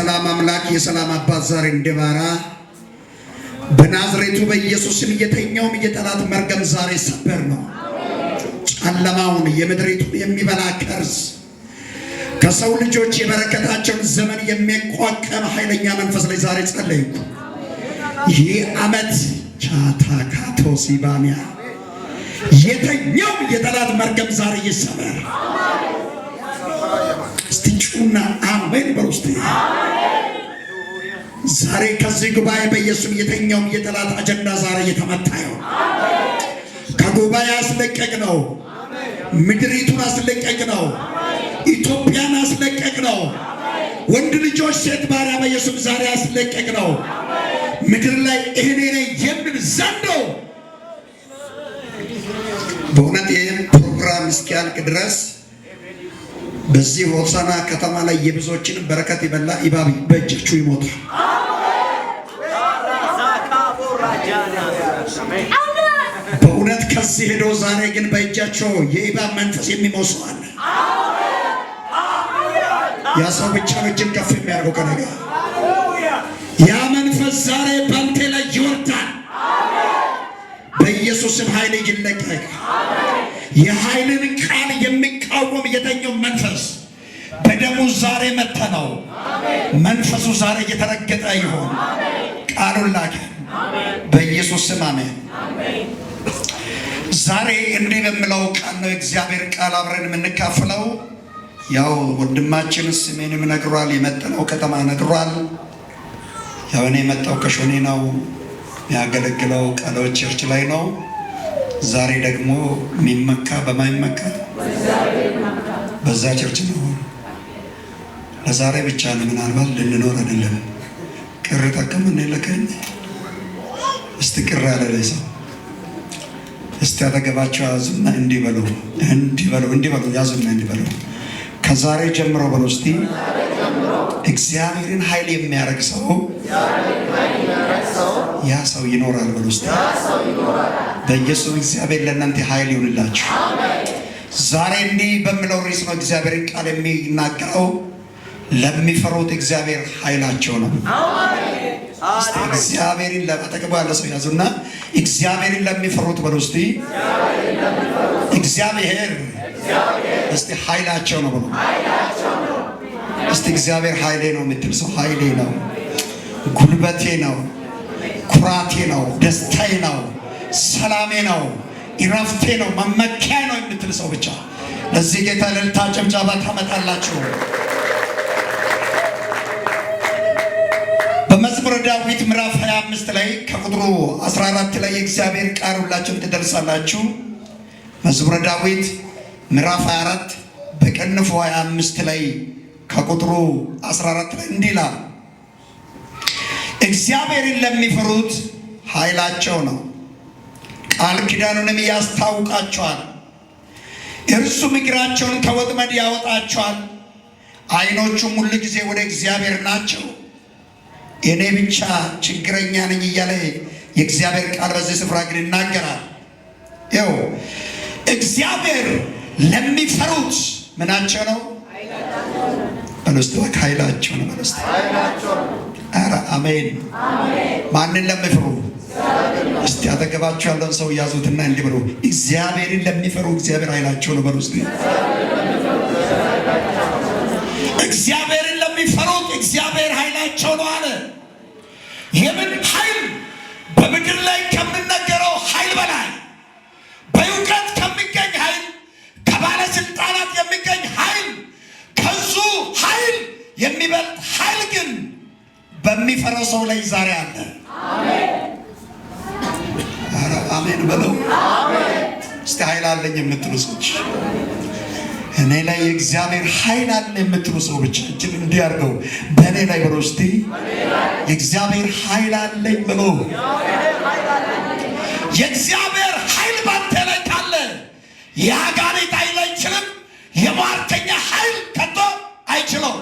የሰላም አምላክ የሰላም አባት ዛሬ እንደባራ በናዝሬቱ በኢየሱስ ስም የተኛው የጠላት መርገም ዛሬ ሰበር ነው። ጨለማውን የምድሪቱን የሚበላ ከርስ ከሰው ልጆች የበረከታቸውን ዘመን የሚቋቋም ኃይለኛ መንፈስ ላይ ዛሬ ጸለይኩ። ይህ ዓመት ቻታካቶሲባሚያ የተኛው የጠላት መርገም ዛሬ ይሰበር። እስቲጩና አሜን በሩስቲ ዛሬ ከዚህ ጉባኤ በኢየሱስ የተኛው የጠላት አጀንዳ ዛሬ የተመታ ነው። ከጉባኤ አስለቀቅ ነው። ምድሪቱን አስለቀቅ ነው። ኢትዮጵያን አስለቀቅ ነው። ወንድ ልጆች ሴት ባሪያ በኢየሱስ ዛሬ አስለቀቅ ነው። ምድር ላይ እኔ ነኝ የሚል ዘንዶ በእውነት ይህን ፕሮግራም እስኪያልቅ ድረስ በዚህ ሆሳና ከተማ ላይ የብዙዎችን በረከት ይበላ ኢባብ በእጃችሁ ይሞታል። በእውነት ከዚህ ሄዶ ዛሬ ግን በእጃቸው የኢባብ መንፈስ የሚሞሰዋል። ያ ሰው ብቻ ነው እጅን ከፍ የሚያደርገው ከነጋ ያ መንፈስ ዛሬ ባንተ ላይ ይወርዳል። በኢየሱስም ኃይል ይለቀቅ። የኃይልን ቃል የሚቃወም የተኛው መንፈስ በደሙ ዛሬ መተነው። መንፈሱ ዛሬ እየተረገጠ ይሆን። ቃሉን ላከ በኢየሱስ ስም አሜን። ዛሬ እንዲህ በሚለው ቃል ነው እግዚአብሔር ቃል አብረን የምንካፈለው። ያው ወንድማችን ስሜንም ነግሯል፣ የመጣው ከተማ ነግሯል። ያው እኔ የመጣው ከሾኔ ነው፣ የሚያገለግለው ቃሎች ቸርች ላይ ነው። ዛሬ ደግሞ የሚመካ በማይመካ በዛ ቸርች ነው። ለዛሬ ብቻ ነው፣ ምናልባት ልንኖር አይደለም። ቅር ተቀመነ ለከኝ እስቲ ቅር ያለ ሰው እስቲ አጠገባቸው ያዙና እንዲህ በሉ ያዙና እንዲህ በሉ። ከዛሬ ጀምሮ በሉ እስቲ እግዚአብሔርን ኃይል የሚያደርግ ሰው ያ ሰው ይኖራል በሉ እስቲ። በኢየሱስ እግዚአብሔር ለእናንተ ኃይል ይሁንላችሁ። ዛሬ እንዲህ በሚለው ርዕስ ነው እግዚአብሔርን ቃል የሚናገረው። ለሚፈሩት እግዚአብሔር ኃይላቸው ነው። እስቲ እግዚአብሔርን ለአጠገቡ ያለ ሰው ያዙና እግዚአብሔርን ለሚፈሩት በሉ እስቲ እግዚአብሔር እስቲ ኃይላቸው ነው በሉ። እስቲ እግዚአብሔር ኃይሌ ነው የምትል ሰው ኃይሌ ነው፣ ጉልበቴ ነው፣ ኩራቴ ነው፣ ደስታዬ ነው፣ ሰላሜ ነው፣ ኢራፍቴ ነው፣ መመኪያ ነው የምትል ሰው ብቻ ለዚህ ጌታ እልልታ ጭብጨባ ታመጣላችሁ። በመዝሙረ ዳዊት ምዕራፍ 25 ላይ ከቁጥሩ 14 ላይ የእግዚአብሔር ቃል ሁላችሁም ትደርሳላችሁ። መዝሙረ ዳዊት ምዕራፍ 24 በቅንፍ 25 ላይ ከቁጥሩ 14 ላይ እንዲህ ይላል፣ እግዚአብሔርን ለሚፈሩት ኃይላቸው ነው፣ ቃል ኪዳኑንም ያስታውቃቸዋል። እርሱም እግራቸውን ከወጥመድ ያወጣቸዋል። ዓይኖቹም ሁሉ ጊዜ ወደ እግዚአብሔር ናቸው። እኔ ብቻ ችግረኛ ነኝ እያለ የእግዚአብሔር ቃል በዚህ ስፍራ ግን ይናገራል። ይኸው እግዚአብሔር ለሚፈሩት ምናቸው ነው? በለስቷ ኃይላቸው ነው። በለስቷ ኧረ አሜን። ማንን ለሚፈሩ? እስቲ አጠገባቸው ያለውን ሰው ያዙትና እንዲህ ብሎ እግዚአብሔርን ለሚፈሩ እግዚአብሔር ኃይላቸው ነው። በለስቷ እግዚአብሔርን ለሚፈሩት እግዚአብሔር ኃይላቸው ነው አለ። የምን ኃይል? በምድር ላይ ከምንነገረው ኃይል በላይ በእውቀት ከሚገኝ ኃይል፣ ከባለስልጣናት የሚገኝ ኃይል፣ ከሱ ኃይል የሚበልጥ ኃይል ግን በሚፈራው ሰው ላይ ዛሬ አለ። አሜን በለው። እስቲ ኃይል አለኝ የምትሉ ሰዎች እኔ ላይ የእግዚአብሔር ኃይል አለ የምትሉ ሰው ብቻ እጅን እንዲያርገው በእኔ ላይ ብሎ እስቲ የእግዚአብሔር ኃይል አለኝ ብሎ። የእግዚአብሔር ኃይል ባንተ ላይ ካለ የአጋንንት ኃይል አይችልም። የሟርተኛ ኃይል ከቶ አይችለው።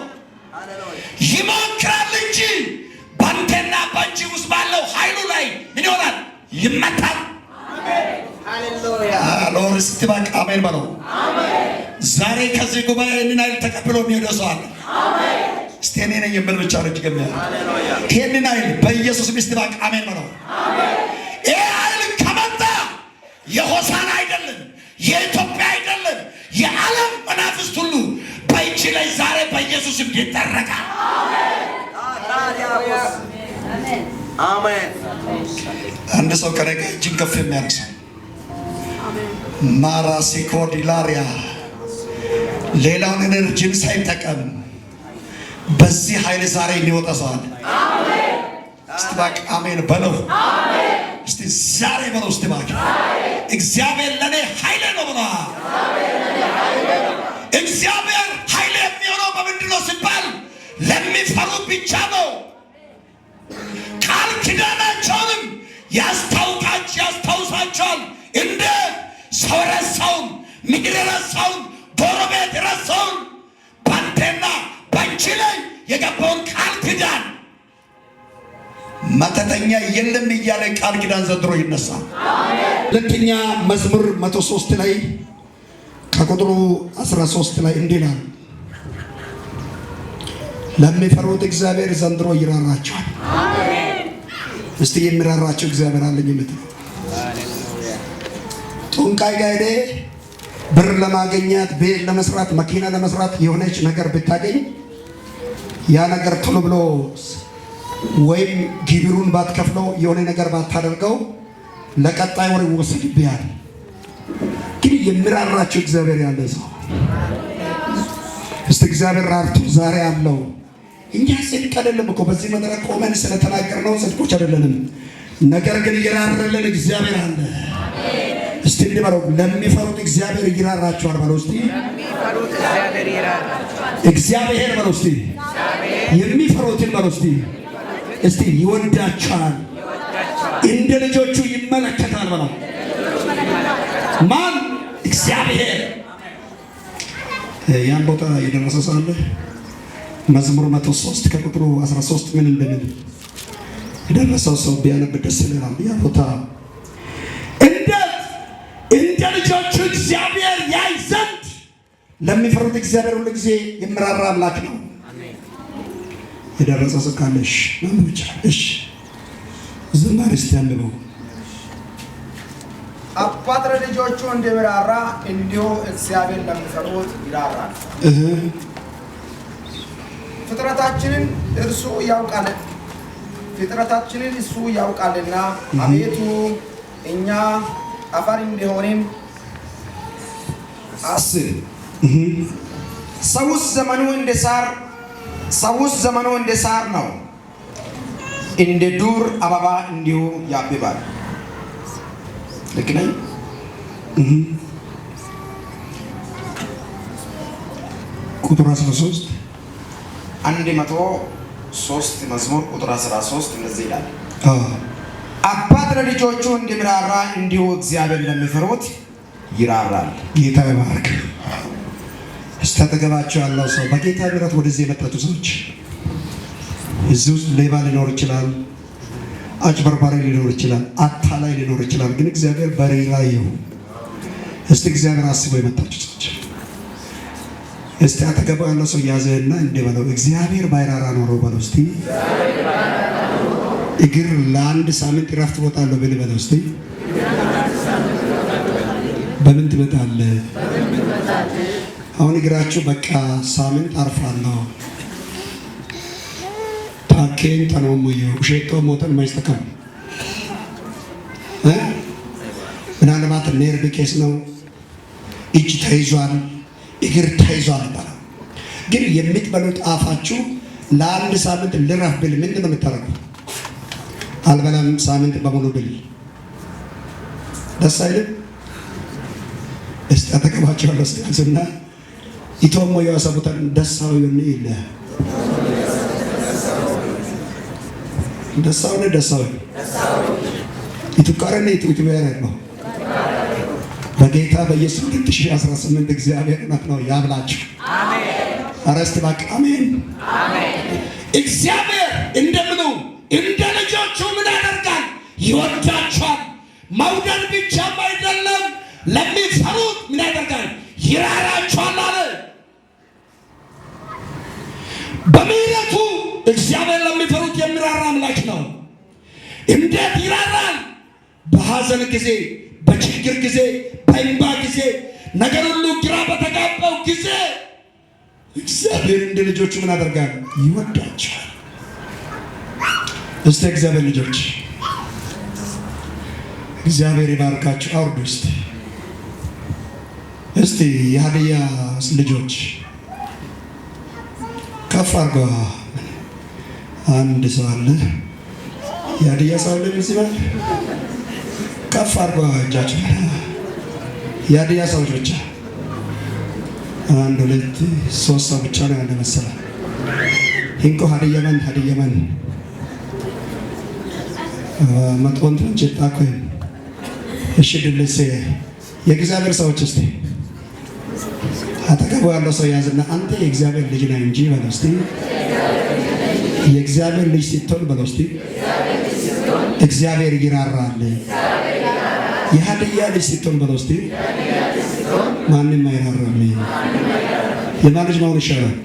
ይሞክራል እንጂ ባንተና ባንቺ ውስጥ ባለው ኃይሉ ላይ ምን ይሆናል? ይመታል። ሎር እስቲ በቃ አሜን በለው። ዛሬ ከዚህ ጉባኤ ኃይል ተቀብሎ የሚሄደው ሰው አለ። እስቲ እኔ ነኝ የምል ብቻ ነው ጅገም ያለ ይሄንን ኃይል በኢየሱስ ምስባቅ አሜን በለው። ይሄ ኃይል ከመጣ የሆሳና አይደለም፣ የኢትዮጵያ አይደለም፣ የዓለም መናፍስት ሁሉ በእጅ ላይ ዛሬ በኢየሱስ እንዲጠረቃ አሜን። አንድ ሰው ከረጋ እጅን ከፍ የሚያነሳ ማራሲኮዲላሪያ ሌላውን ኤነርጂን ሳይጠቀም በዚህ ኃይል ዛሬ የሚወጣ ሰው አለ። አሜን። እስቲ ባክ አሜን በለው። አሜን። እስቲ ዛሬ በለው። እስቲ ባክ እግዚአብሔር ለኔ ኃይሌ ነው ብሎ እግዚአብሔር ኃይሌ የሚሆነው በምንድን ነው ሲባል ለሚፈሩት ብቻ ነው። ቃል ኪዳናቸውንም ያስታውሳቸዋል። እንደ ሰው ረሳውን፣ ምድር ረሳውን፣ ጎረቤት ረሳውን ባንተና ባንቺ ላይ የገባውን ቃል ኪዳን መተተኛ የለም እያለ ቃል ኪዳን ዘንድሮ ይነሳል። ሁለተኛ መዝሙር 103 ላይ ከቁጥሩ 13 ላይ እንዲህ ይላል፣ ለሚፈሩት እግዚአብሔር ዘንድሮ ይራራቸዋል። እስቲ የሚራራቸው እግዚአብሔር አለኝ የምትለው ጡንቃይ ጋር ሄደህ ብር ለማግኘት ቤት ለመስራት መኪና ለመስራት የሆነች ነገር ብታገኝ ያ ነገር ቶሎ ብሎ ወይም ግብሩን ባትከፍለው የሆነ ነገር ባታደርገው ለቀጣይ ወር ይወሰድብሃል። ግን የሚራራቸው እግዚአብሔር ያለ ሰው እስቲ እግዚአብሔር ራርቶ ዛሬ አለው። እኛ ጽድቅ አይደለም እኮ በዚህ መድረክ ቆመን ስለተናገርነው ጽድቆች አይደለንም። ነገር ግን ይራራልን እግዚአብሔር አለ። እስቲ እንዲበለው ለሚፈሩት እግዚአብሔር ይራራቸዋል በለው። እስቲ ለሚፈሩት እግዚአብሔር ይራራቸዋል። እግዚአብሔር በለው። እስቲ የሚፈሩትን በለው። እስቲ ይወዳቸዋል፣ እንደ ልጆቹ ይመለከታል በለው። ማን? እግዚአብሔር። ያን ቦታ የደረሰ ሳለ መዝሙር 103 ከቁጥሩ 13 ምን እንደሚል የደረሰው ሰው ቢያነብ ደስ ይላል። ያ ቦታ እንደ ልጆቹ እግዚአብሔር ያይ ዘንድ ለሚፈሩት እግዚአብሔር ሁሉ ጊዜ የሚራራ አምላክ ነው። የደረሰ ሰው ካለሽ ማን ብቻ እሺ፣ ዝማሬ እስቲ አንብበው። አባት ለልጆቹ እንደሚራራ እንዲሁ እግዚአብሔር ለሚፈሩት ይራራል። ፍጥረታችንን እሱ ያውቃልና አቤቱ እኛ አፈር እንደሆንን አስብ። ሰውስ ዘመኑ እንደ ሳር ነው፣ እንደ ዱር አበባ እንዲሁ ያብባል። ልክ ነኝ? ቁጥር 13 103 መዝሙር ቁጥር 13 እንደዚህ ይላል፣ አባት ለልጆቹ እንደሚራራ እንዲሁ እግዚአብሔር ለሚፈሩት ይራራል። ጌታ ይባርክ። እስቲ አጠገባቸው ያለው ሰው በጌታ ምሕረት ወደዚህ የመጣችሁ ሰዎች እዚህ ውስጥ ሌባ ሊኖር ይችላል፣ አጭበርባሪ ሊኖር ይችላል፣ አታላይ ሊኖር ይችላል። ግን እግዚአብሔር በርህራሄው እስቲ እግዚአብሔር አስቦ የመጣችሁ ሰዎች እስቲ አጠገባው ያለው ሰው ያዘና እንዲህ በለው፣ እግዚአብሔር ባይራራ ኖሮ በለው። እስቲ እግር ለአንድ ሳምንት እረፍት እወጣለሁ ብል በለው። እስቲ በምን ትመጣለህ? አሁን እግራችሁ በቃ ሳምንት አርፋለሁ ታኬን ተኖሙዩ ውሸቶ ሞተን ማይስተካም ምናልባት ኔርቭ ኬስ ነው፣ እጅ ተይዟል፣ እግር ተይዟል ይባላል። ግን የምትበሉት አፋችሁ ለአንድ ሳምንት ልረፍ ብል ምንድን ነው የምታደርጉት? አልበላም ሳምንት በሙሉ ብል ደስ አይልም? እስቲ አጠገባቸው ያለው ስና ኢቶሞ ያሰቡታል ደሳው ይሁን ይለ ደሳው ኢቱቃረነ ኢትዮጵያ ነው። በጌታ በኢየሱስ 2018 እግዚአብሔር ነው ያብላችሁ። አሜን። አረስት ባክ አሜን አሜን። እግዚአብሔር እንደምኑ እንደ ልጆቹ ምን ያደርጋል? ይወዳቸዋል። መውደድ ብቻም አይደለም፣ ለሚፈሩት ምን ያደርጋል? ይራራቸዋል አለ። በምሕረት እግዚአብሔር ለሚፈሩት የሚራራ አምላክ ነው። እንዴት ይራራል? በሐዘን ጊዜ፣ በችግር ጊዜ፣ በእንባ ጊዜ፣ ነገር ሁሉ ግራ በተጋባው ጊዜ እግዚአብሔር እንደ ልጆቹ ምን አደርጋል? ይወዳቸዋል። እስቲ እግዚአብሔር ልጆች እግዚአብሔር ይባርካችሁ። አውርዱ እስቲ የሀዲያ ልጆች ከፍ አድርገው። አንድ ሰው አለ፣ የሀዲያ ሰው አለ ይመስላል። ከፍ አድርገው እጃቸው። የሀዲያ ሰዎች ብቻ 1 2 3 ሰው ብቻ ነው ያለ መሰለህ። ሂንቆ ሀዲያ ማን መጥወንት ጭጣ ኮይ እሺ ድልሴ የእግዚአብሔር ሰዎች እስቲ አጠገቡ ያለው ሰው ያዝና አንተ የእግዚአብሔር ልጅ ነህ እንጂ በለው እስቲ። የእግዚአብሔር ልጅ ስትሆን በለው እስቲ እግዚአብሔር ይራራል። የሀዲያ ልጅ ስትሆን በለው እስቲ ማንም አይራራም። የማን ልጅ መሆን ይሻላል?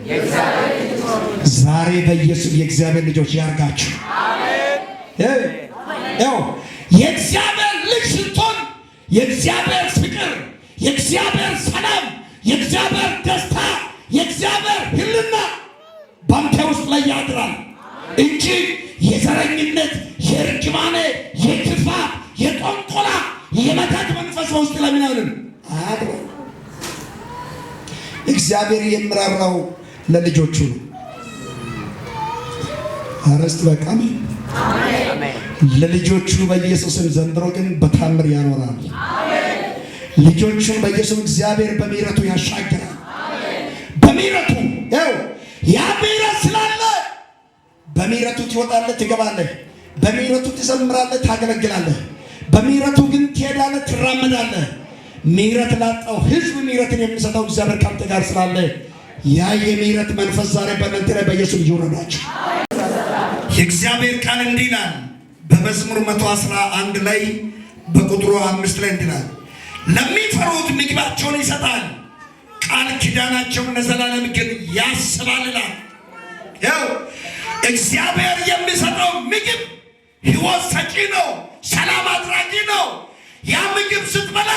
ዛሬ በኢየሱስ የእግዚአብሔር ልጆች ያርጋችሁ። ያው የእግዚአብሔር ልጅ ስትሆን የእግዚአብሔር ፍቅር፣ የእግዚአብሔር ሰላም፣ የእግዚአብሔር ደስታ፣ የእግዚአብሔር ሕልውና ባንተ ውስጥ ላይ ያድራል እንጂ የዘረኝነት፣ የርግማኔ፣ የክፋት፣ የጠንቆላ፣ የመተት መንፈስ ውስጥ ለምን አይደለም አያድርም። እግዚአብሔር የሚራራው ለልጆቹ ነው። አረስት በቃ ለልጆቹ በኢየሱስም ዘንድሮ ግን በታምር ያኖራል። ልጆቹን በኢየሱስ እግዚአብሔር በምህረቱ ያሻግራል። በምህረቱ ያው ያ ምህረት ስላለ በምህረቱ ትወጣለህ፣ ትገባለህ። በምህረቱ ትዘምራለህ፣ ታገለግላለህ። በምህረቱ ግን ትሄዳለህ፣ ትራመዳለህ። ምህረት ላጣው ሕዝብ ምህረትን የሚሰጠው እግዚአብሔር ካንተ ጋር ስላለ ያ የምህረት መንፈስ ዛሬ በእናንተ ላይ በኢየሱስ ይውረዳችሁ። የእግዚአብሔር ቃል እንዲህ ይላል በመዝሙር 111 ላይ በቁጥሩ 5 ላይ እንዲህ ይላል ለሚፈሩት ምግባቸውን ይሰጣል፣ ቃል ኪዳናቸውን ለዘላለም ግን ያስባል ይላል። ያው እግዚአብሔር የሚሰጠው ምግብ ሕይወት ሰጪ ነው፣ ሰላም አድራጊ ነው። ያ ምግብ ስትበላ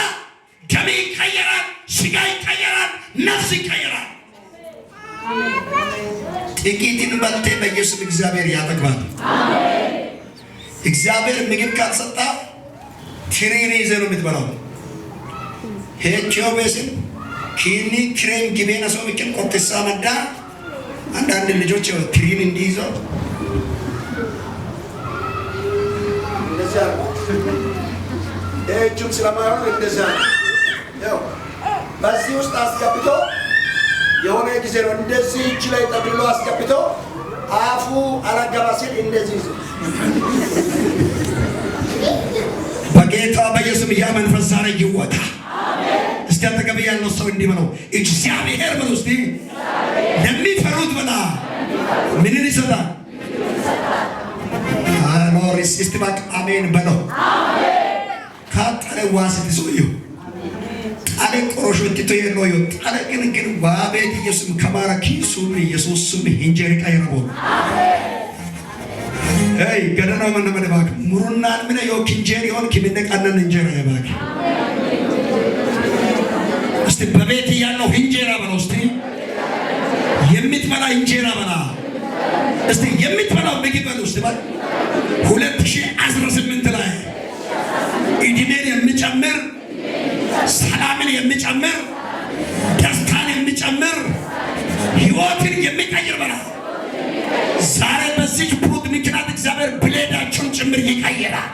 ደም ይቀየራል፣ ስጋ ይቀየራል፣ ነፍስ ይቀየራል። ጥቂትን በልቴ በኢየሱስ እግዚአብሔር ያጠግባል። እግዚአብሔር ምግብ ካልሰጣ ትሪን ይዘህ ነው የምትበላው። ሄቺዮ ቤስን ኪኒ ክሬም ግቤና ሰው ብቻ ቆጥሳ መዳ አንዳንድ ልጆች ትሪን እንዲይዘው እንደዛ ሄቹም ስለማይሆን እንደዛ ያው በዚህ ውስጥ አስገብቶ የሆነ ጊዜ ነው እንደዚህ እጅ ላይ ጠብሎ አስገብቶ አፉ አላገባ ሲል እንደዚህ ይዘው በጌታ በኢየሱስ ያ መንፈስ ዛሬ ይወጣ። እስቲ አጠገብ ያለው ሰው እንዲህ በለው እግዚአብሔር በለው እስቲ ለሚፈሩት በላ ምንን ይሰጣል? አኖሪስ እስቲ ባክ አሜን በለው። ካጠረ ዋስት ሰውየው ጣለ ቆሮሾ ትቶ የሎዮ ጣለ ግን ዋቤት ኢየሱስ ከማራኪ ሱም ኢየሱስ ሱም እንጀራ ቀይረው አይ ገደና ምን ባክ ሙሩናን ምን ነው ኪንጀር ይሆን ኪምነቃነን እንጀራ ያባክ እስቲ በቤት ያለው እንጀራ በለው እስቲ የምትበላ እንጀራ በላ እስቲ የምትበላው ምግብ በለው እስቲ 2018 ላይ እድሜን የሚጨምር ሰላምን የሚጨምር ደስታን የሚጨምር ሕይወትን የሚቀይር በላ ዛሬ በዚህ ፕሮት ምክንያት እግዚአብሔር ብሌዳቸውን ጭምር ይቀይራል።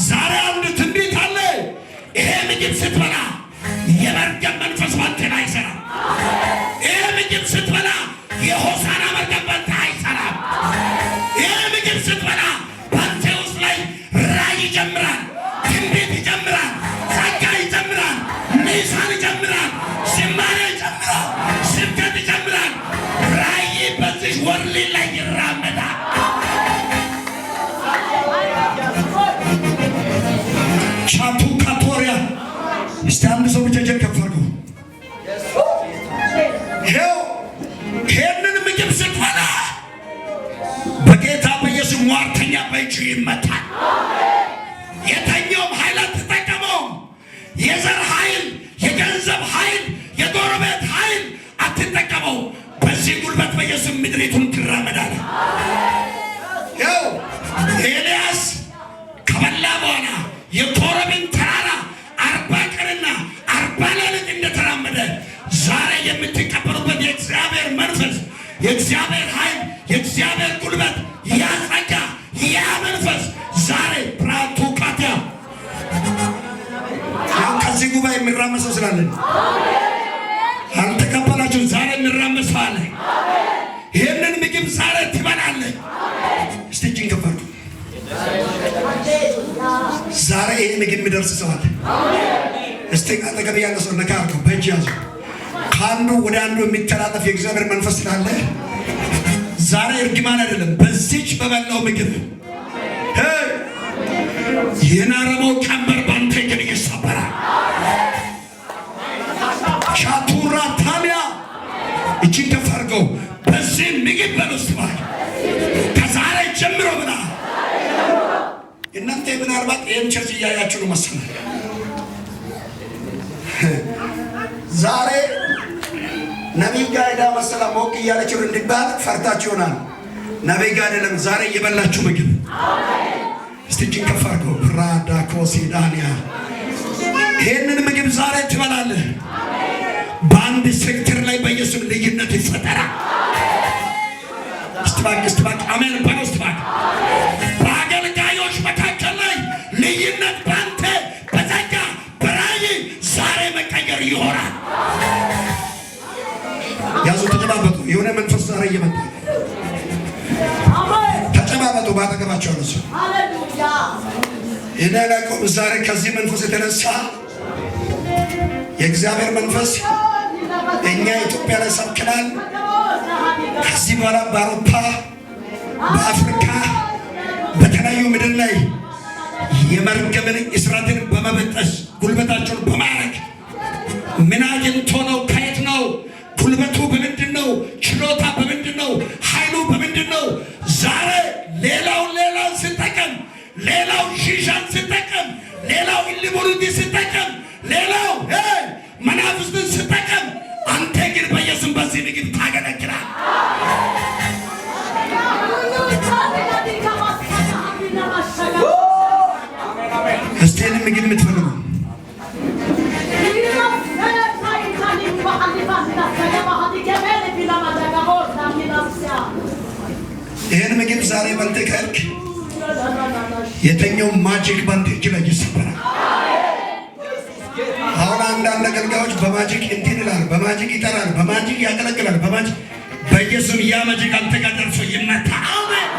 ዛሬ አንድ ትንቢት አለ። ይሄ ምግብ ስትበላ የመርገም መንፈስ ባንተ ላይ አይሰራም። ይሄ ምግብ ስትበላ የሆሳና መርገም ባንተ አይሰራም። ይሄ ምግብ ስትበላ ባንተ ውስጥ ላይ ራዕይ ይጀምራል፣ ትንቢት ይጀምራል፣ ጸጋ ይጀምራል፣ ንሳን ይጀምራል፣ ዝማሬ ይጀምራል፣ ስብከት ይጀምራል። ራዕይ በዚህ ወርሊ ላይ ይራመዳል። ቻቱ ካቶሪያ እስቲ አንድ ሰው ብቻ ከፈርኩ ይሄው ይሄንን ምግብ ስትበላ በእጁ ይመታል። የተኛውም ኃይል አትጠቀመውም። የዘር ኃይል፣ የገንዘብ ኃይል፣ የጎረቤት ኃይል አትጠቀመው። በዚህ ጉልበት በኢየሱስ ምድሪቱን ትራመዳለህ። ያው ኤልያስ ከበላ በኋላ የኮረብን ተራራ 40 ቀንና 40 ሌሊት እንደተራመደ ዛሬ የምትቀበሉበት የእግዚአብሔር መንፈስ፣ የእግዚአብሔር ኃይል፣ የእግዚአብሔር ጉልበት፣ ያ ጸጋ፣ ያ መንፈስ ዛሬ ብራቱ ካቲያ ከዚህ ጉባኤ የሚራመድ ሰው ስላለን አልተቀበላችሁ። ዛሬ የሚራመድ ሰው አለ። ይህንን ምግብ ዛሬ ትበላለህ። እስቲ እጅን ከፍ አድርጉ። ዛሬ ይህ ምግብ የሚደርስ ሰው አለ። እስቲ አጠገብ ያለ ሰው ነካ አድርገው፣ በእጅ ያዙ። ከአንዱ ወደ አንዱ የሚተላለፍ የእግዚአብሔር መንፈስ ስላለ ዛሬ እርግማን አይደለም። በዚች በበላው ምግብ የናረመው ቀንበር ባንተ ግን ይሰበራል። ሻቱራ ታሊያ እጅን ከፍ አድርገው። በዚህ ምግብ በሉስ ባል ከዛሬ ጀምሮ ብላ። እናንተ ምናልባት ይህን ቸርች እያያችሁ ነው መሰለኝ። ዛሬ ነቢይ ጋር ሄዳ መሰላ ሞቅ እያለችው እንዲባል ፈርታችሁ ይሆናል። ነቢይ ጋር አይደለም ዛሬ እየበላችሁ ምግብ። እስቲ እጅን ከፍ አድርገው። ራዳ ኮሲዳንያ ይህንን ምግብ ዛሬ ትበላለህ። በአንድ ሴክተር ላይ በኢየሱስ ልዩነት ይፈጠራል። እስትባክ አሜን ባለው እስትባክ በአገልጋዮች መካከል ላይ ልዩነት ባንተ በጸጋ በራእይ ዛሬ መቀየር ይሆናል። ያዙ፣ ተጨባበጡ። የሆነ መንፈስ ዛሬ እየመጣ ተጨባበጡ። ባጠገባቸው አለሱ ይነላቆም ዛሬ ከዚህ መንፈስ የተነሳ የእግዚአብሔር መንፈስ እኛ ኢትዮጵያ ላይ ሰብክናል። ከዚህ በኋላ በአውሮፓ፣ በአፍሪካ፣ በተለያዩ ምድር ላይ የመርገምን እስራትን በመበጠስ ጉልበታቸውን በማረግ ምን አግኝቶ ነው? ከየት ነው? ጉልበቱ በምንድን ነው? ችሎታ በምንድን ነው? ኃይሉ በምንድን ነው? ዛሬ ሌላውን ስጠቀም፣ ሌላው ሺሻን ስጠቀም፣ ሌላው ኢሊሙሩቲ ስጠቀም፣ ሌላው መናፍስትን ስጠቀም፣ አንተ ግን በኢየሱስ በዚህ ምግብ ታገለግላል። እስቲ ይህን ምግብ የምትፈልጉ ይህን ምግብ ዛሬ በልተህ ከሄድክ የተኛው ማጂክ ባንተ እጅ ላይ ይሰበራል። አሁን አንዳንድ አገልጋዮች በማጂክ እንትን ይላል፣ በማጂክ ይጠራል፣ በማጂክ ያገለግላል። በኢየሱስ ያ ማጂክ አንተ ጋር ደርሶ ይመታ። አሜን።